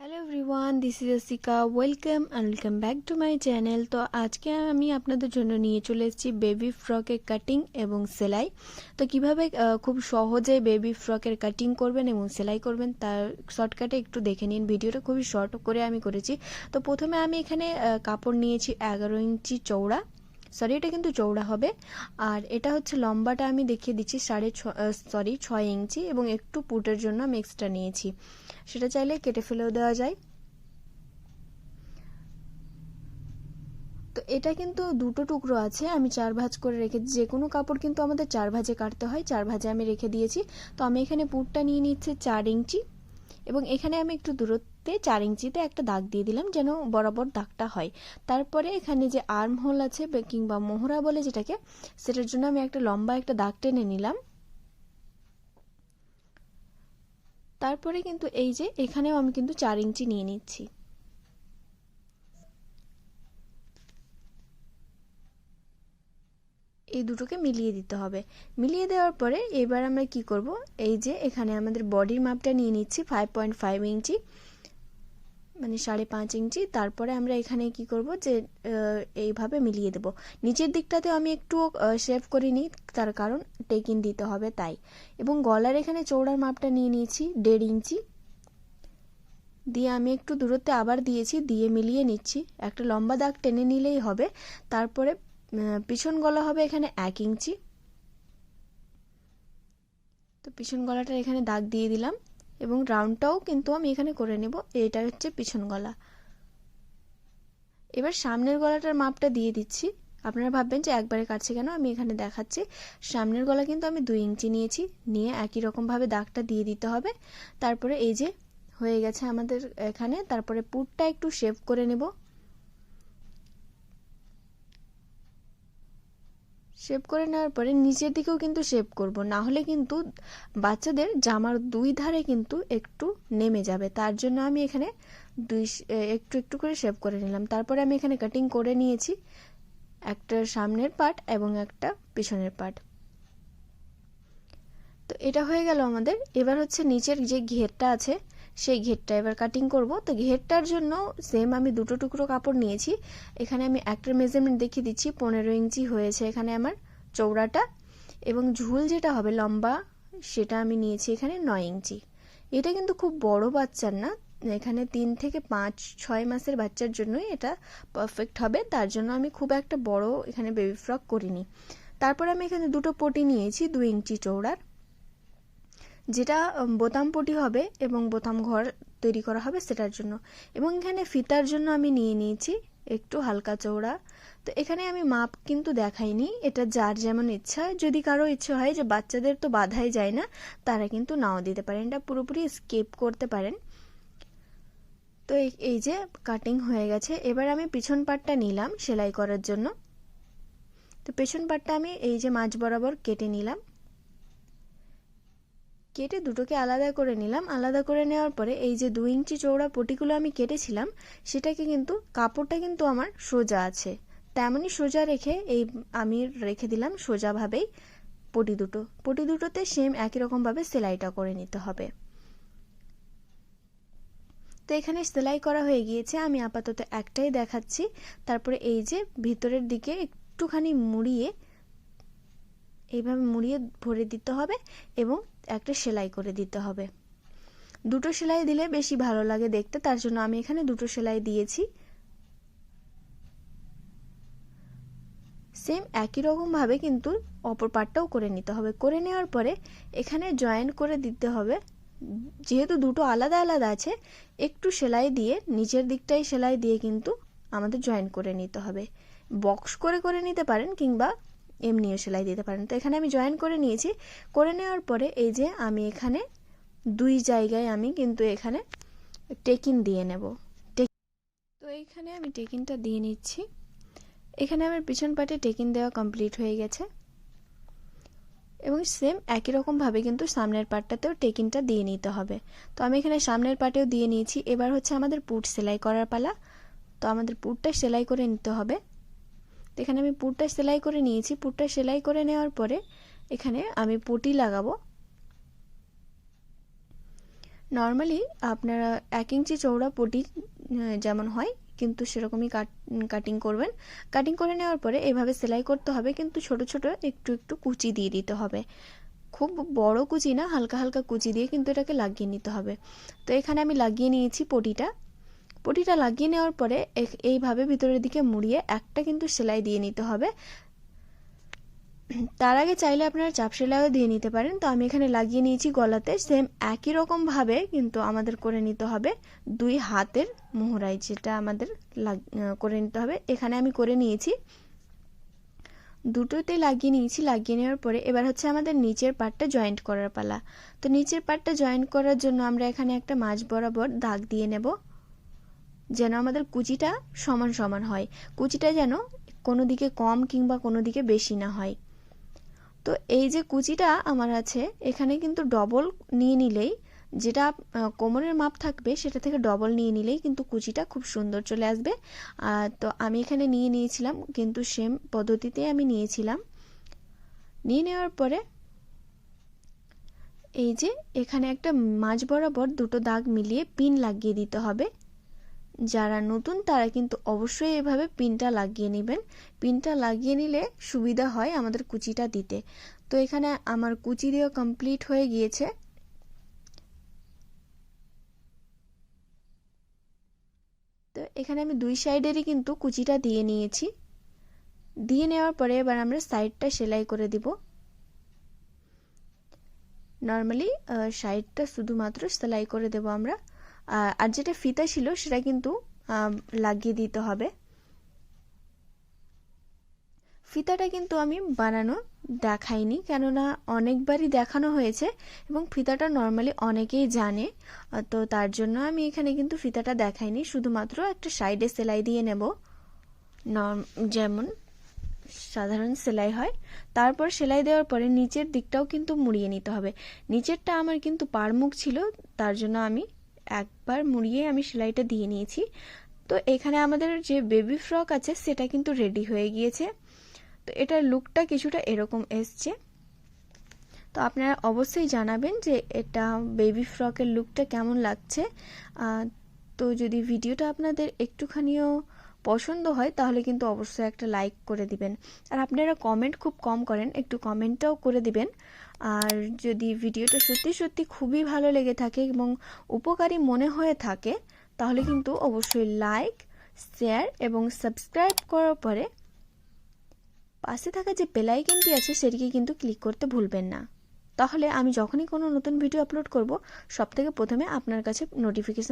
Hello everyone, this is Asika. Welcome back to my channel. তো আজকে আমি আপনাদের জন্য নিয়ে চলে এসেছি বেবি ফ্রকের কাটিং এবং সেলাই। তো কিভাবে খুব সহজে বেবি ফ্রকের কাটিং করবেন এবং সেলাই করবেন তার শর্টকাটে একটু দেখে নিন। ভিডিওটা খুবই শর্ট করে আমি করেছি। তো প্রথমে আমি এখানে কাপড় নিয়েছি 11 ইঞ্চি চওড়া, সরি এটা কিন্তু চওড়া হবে, আর এটা হচ্ছে লম্বাটা আমি দেখিয়ে দিচ্ছি 6 ইঞ্চি, এবং একটু পুটের জন্য আমি এক্সট্রা নিয়েছি, সেটা চাইলে কেটে ফেলেও দেওয়া যায়। তো এটা কিন্তু দুটো টুকরো আছে, আমি 4 ভাঁজ করে রেখেছি। যে কোনো কাপড় কিন্তু আমাদের 4 ভাঁজে কাটতে হয়, 4 ভাঁজে আমি রেখে দিয়েছি। তো আমি এখানে পুটটা নিয়ে নিচ্ছি 4 ইঞ্চি, এবং এখানে আমি একটু দূরত্বে 4 ইঞ্চিতে একটা দাগ দিয়ে দিলাম যেন বরাবর দাগটা হয়। তারপরে এখানে যে আর্ম হোল আছে কিংবা মোহরা বলে যেটাকে, সেটার জন্য আমি একটা লম্বা একটা দাগ টেনে নিলাম। তারপরে কিন্তু এই যে এখানেও আমি কিন্তু 4 ইঞ্চি নিয়ে নিচ্ছি। এই দুটোকে মিলিয়ে দিতে হবে। মিলিয়ে দেওয়ার পরে এবার আমরা কি করব, এই যে এখানে আমাদের বডির মাপটা নিয়ে নিচ্ছি 5.5 ইঞ্চি, মানে 5.5 ইঞ্চি। তারপরে আমরা এখানে কি করব যে এইভাবে মিলিয়ে দেব। নিচের দিকটাতে আমি একটু শেভ করে নিই, তার কারণ টেকিন দিতে হবে তাই। এবং গলার এখানে চওড়ার মাপটা নিয়ে নিয়েছি 1.5 ইঞ্চি, দিয়ে আমি একটু দূরত্বে আবার দিয়েছি, দিয়ে মিলিয়ে নিচ্ছি। একটা লম্বা দাগ টেনে নিলেই হবে। তারপরে পিছন গলা হবে এখানে 1 ইঞ্চি। তো পিছন গলাটার এখানে দাগ দিয়ে দিলাম, এবং রাউন্ডটাও কিন্তু আমি এখানে করে নেব। এটা হচ্ছে পিছন গলা। এবার সামনের গলাটার মাপটা দিয়ে দিচ্ছি। আপনারা ভাববেন যে একবারে কাটছে কেন, আমি এখানে দেখাচ্ছি। সামনের গলা কিন্তু আমি 2 ইঞ্চি নিয়েছি, নিয়ে একই রকমভাবে দাগটা দিয়ে দিতে হবে। তারপরে এই যে হয়ে গেছে আমাদের এখানে। তারপরে পুটটা একটু শেভ করে নেব। শেভ করে নেওয়ার পরে নিচের দিকেও কিন্তু শেভ করব, না হলে কিন্তু বাচ্চাদের জামার দুই ধারে কিন্তু একটু নেমে যাবে। তার জন্য আমি এখানে একটু একটু করে শেভ করে নিলাম। তারপরে আমি এখানে কাটিং করে নিয়েছি একটা সামনের পার্ট এবং একটা পিছনের পার্ট। তো এটা হয়ে গেল আমাদের। এবার হচ্ছে নিচের যে ঘেরটা আছে সেই ঘেরটা এবার কাটিং করব। তো ঘেরটার জন্য সেম আমি দুটো টুকরো কাপড় নিয়েছি। এখানে আমি একটার মেজারমেন্ট দেখিয়ে দিচ্ছি, 15 ইঞ্চি হয়েছে এখানে আমার চওড়াটা, এবং ঝুল যেটা হবে লম্বা সেটা আমি নিয়েছি এখানে 9 ইঞ্চি। এটা কিন্তু খুব বড় বাচ্চার না, এখানে 3 থেকে 5-6 মাসের বাচ্চার জন্যই এটা পারফেক্ট হবে। তার জন্য আমি খুব একটা বড় এখানে বেবি ফ্রক করিনি। তারপর আমি এখানে দুটো পটি নিয়েছি 2 ইঞ্চি চওড়ার, যেটা বোতাম পটি হবে এবং বোতাম ঘর তৈরি করা হবে সেটার জন্য। এবং এখানে ফিতার জন্য আমি নিয়ে নিয়েছি একটু হালকা চওড়া। তো এখানে আমি মাপ কিন্তু দেখাইনি, এটা যার যেমন ইচ্ছা। যদি কারো ইচ্ছে হয় যে বাচ্চাদের তো বাঁধাই যায় না, তারা কিন্তু নাও দিতে পারেন, এটা পুরোপুরি স্কিপ করতে পারেন। তো এই যে কাটিং হয়ে গেছে। এবার আমি পিছন পাটটা নিলাম সেলাই করার জন্য। তো পেছন পাটটা আমি এই যে মাঝ বরাবর কেটে নিলাম, কেটে দুটোকে আলাদা করে নিলাম। আলাদা করে নেওয়ার পরে এই যে 2 ইঞ্চি চওড়া পটিগুলো আমি কেটেছিলাম, সেটাকে কিন্তু কাপড়টা কিন্তু আমার সোজা আছে, তেমনই সোজা রেখে আমি রেখে দিলাম সোজাভাবেই পটি দুটোতে সেম একই রকমভাবে সেলাইটা করে নিতে হবে। তো এখানে সেলাই করা হয়ে গিয়েছে, আমি আপাতত একটাই দেখাচ্ছি। তারপরে এই যে ভিতরের দিকে একটুখানি মুড়িয়ে এইভাবে মুড়িয়ে ভরে দিতে হবে, এবং একটা সেলাই করে দিতে হবে। দুটো সেলাই দিলে বেশি ভালো লাগে দেখতে, তার জন্য আমি এখানে দুটো সেলাই দিয়েছি। সেম একই রকম ভাবে কিন্তু অপর পার্টটাও করে নিতে হবে। করে নেওয়ার পরে এখানে জয়েন করে দিতে হবে। যেহেতু দুটো আলাদা আলাদা আছে, একটু সেলাই দিয়ে নিচের দিকটাই সেলাই দিয়ে কিন্তু আমাদের জয়েন করে নিতে হবে। বক্স করে করে নিতে পারেন, কিংবা এমনিও সেলাই দিতে পারেন। তো এখানে আমি জয়েন করে নিয়েছি। করে নেওয়ার পরে এই যে আমি এখানে 2 জায়গায় আমি কিন্তু এখানে টেকিন দিয়ে নেব। তো এইখানে আমি টেকিনটা দিয়ে নিচ্ছি। এখানে আমার পিছন পাটে টেকিন দেওয়া কমপ্লিট হয়ে গেছে, এবং সেম একই রকমভাবে কিন্তু সামনের পাটটাতেও টেকিনটা দিয়ে নিতে হবে। তো আমি এখানে সামনের পাটেও দিয়ে নিয়েছি। এবার হচ্ছে আমাদের পুট সেলাই করার পালা। তো আমাদের পুটটা সেলাই করে নিতে হবে। তো এখানে আমি পুটটা সেলাই করে নিয়েছি। পুটটা সেলাই করে নেওয়ার পরে এখানে আমি পটি লাগাবো। নর্মালি আপনারা 1 ইঞ্চি চওড়া পটি যেমন হয় কিন্তু সেরকমই কাটিং করবেন। কাটিং করে নেওয়ার পরে এভাবে সেলাই করতে হবে, কিন্তু ছোট ছোট একটু একটু কুচি দিয়ে দিতে হবে। খুব বড় কুচি না, হালকা হালকা কুচি দিয়ে কিন্তু এটাকে লাগিয়ে নিতে হবে। তো এখানে আমি লাগিয়ে নিয়েছি পটিটা লাগিয়ে নেওয়ার পরে এইভাবে ভিতরের দিকে মুড়িয়ে একটা কিন্তু সেলাই দিয়ে নিতে হবে। তার আগে চাইলে আপনারা চাপ সেলাইও দিয়ে নিতে পারেন। তো আমি এখানে লাগিয়ে নিয়েছি গলাতে। সেম একই রকম ভাবে কিন্তু আমাদের করে নিতে হবে 2 হাতের মোহরায়, যেটা আমাদের করে নিতে হবে। এখানে আমি করে নিয়েছি, দুটোতে লাগিয়ে নিয়েছি। লাগিয়ে নেওয়ার পরে এবার হচ্ছে আমাদের নিচের পার্টটা জয়েন্ট করার পালা। তো নিচের পার্টটা জয়েন্ট করার জন্য আমরা এখানে একটা মাঝ বরাবর দাগ দিয়ে নেব, যেন আমাদের কুচিটা সমান সমান হয়। কুচিটা যেন কোনো দিকে কম কিংবা কোনো দিকে বেশি না হয়। তো এই যে কুচিটা আমার আছে, এখানে কিন্তু ডবল নিয়ে নিলেই, যেটা কোমরের মাপ থাকবে সেটা থেকে ডবল নিয়ে নিলেই কিন্তু কুচিটা খুব সুন্দর চলে আসবে। তো আমি এখানে নিয়ে নিয়েছিলাম, কিন্তু সেম পদ্ধতিতে আমি নিয়েছিলাম। নিয়ে নেওয়ার পরে এই যে এখানে একটা মাঝ বরাবর দুটো দাগ মিলিয়ে পিন লাগিয়ে দিতে হবে। যারা নতুন তারা কিন্তু অবশ্যই এভাবে পিনটা লাগিয়ে নেবেন। পিনটা লাগিয়ে নিলে সুবিধা হয় আমাদের কুচিটা দিতে। তো এখানে আমার কুচি দেওয়া কমপ্লিট হয়ে গিয়েছে। তো এখানে আমি 2 সাইডেরই কিন্তু কুচিটা দিয়ে নিয়েছি। দিয়ে নেওয়ার পরে এবার আমরা সাইডটা সেলাই করে দিব। নর্মালি সাইডটা শুধুমাত্র সেলাই করে দেব আমরা, আর যেটা ফিতা ছিল সেটা কিন্তু লাগিয়ে দিতে হবে। ফিতাটা কিন্তু আমি বানানো দেখাইনি, কেননা অনেকবারই দেখানো হয়েছে এবং ফিতাটা নর্মালি অনেকেই জানে। তো তার জন্য আমি এখানে কিন্তু ফিতাটা দেখাইনি, শুধুমাত্র একটা সাইডে সেলাই দিয়ে নেব, যেমন সাধারণ সেলাই হয়। তারপর সেলাই দেওয়ার পরে নিচের দিকটাও কিন্তু মুড়িয়ে নিতে হবে। নিচেরটা আমার কিন্তু পাড়মুখ ছিল, তার জন্য আমি একবার মুড়িয়ে আমি সেলাইটা দিয়ে নিয়েছি। তো এখানে আমাদের যে বেবি ফ্রক আছে সেটা কিন্তু রেডি হয়ে গিয়েছে। তো এটার লুকটা কিছুটা এরকম এসছে। তো আপনারা অবশ্যই জানাবেন যে এটা বেবি ফ্রকের লুকটা কেমন লাগছে। তো যদি ভিডিওটা আপনাদের একটুখানিও পছন্দ হয় তাহলে কিন্তু অবশ্যই একটা লাইক করে দিবেন। আর আপনারা কমেন্ট খুব কম করেন, একটু কমেন্টটাও করে দিবেন। আর যদি ভিডিওটা সত্যি সত্যি খুবই ভালো লেগে থাকে এবং উপকারী মনে হয়ে থাকে তাহলে কিন্তু অবশ্যই লাইক, শেয়ার এবং সাবস্ক্রাইব করার পরে পাশে থাকা যে বেল আইকনটি আছে সেটিকে কিন্তু ক্লিক করতে ভুলবেন না। তাহলে আমি যখনই কোনো নতুন ভিডিও আপলোড করব সবথেকে প্রথমে আপনার কাছে নোটিফিকেশন